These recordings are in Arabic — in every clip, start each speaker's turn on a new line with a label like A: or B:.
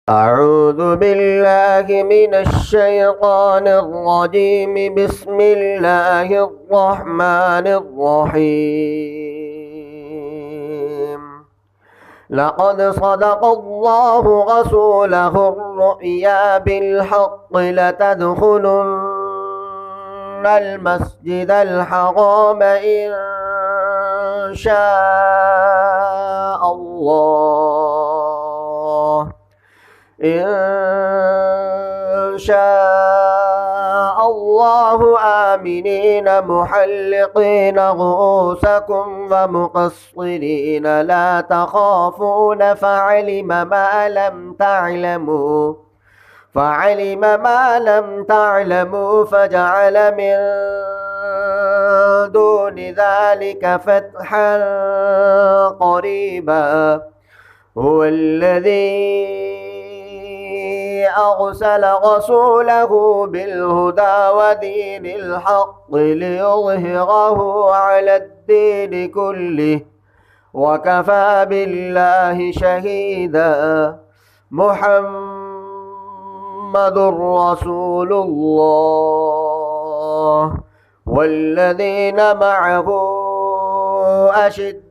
A: أعوذ بالله من الشيطان الرجيم. بسم الله الرحمن الرحيم. لقد صدق الله رسوله الرؤيا بالحق لتدخلن المسجد الحرام إن شاء الله آمنين محلقين رؤوسكم ومقصرين لا تخافون فعلم ما لم تعلموا فجعل من دون ذلك فتحا قريبا. هو الذي أرسل رسوله بالهدى ودين الحق ليظهره على الدين كله وكفى بالله شهيدا. محمد رسول الله والذين معه أشداء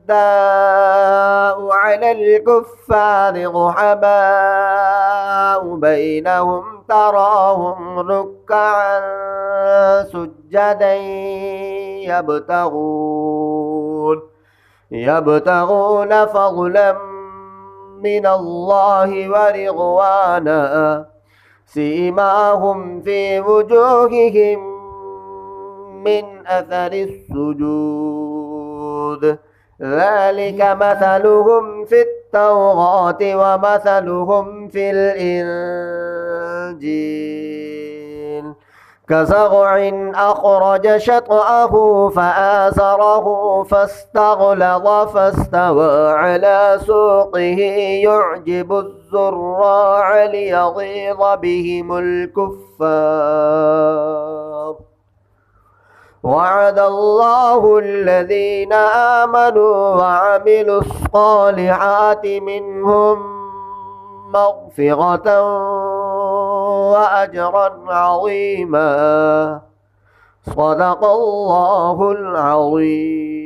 A: على الكفار رحماء بينهم تراهم ركعا سجدا يبتغون فضلا من الله ورضوانا سيماهم في وجوههم من أثر السجود ذلك مثلهم في التوراة ومثلهم في الإنجيل كزرع أخرج شطأه فآزره فاستغلظ فاستوى على سوقه يعجب الزراع ليغيظ بهم الكفار. وعد الله الذين آمنوا وعملوا الصالحات منهم مغفرة وأجرا عظيما. صدق الله العظيم.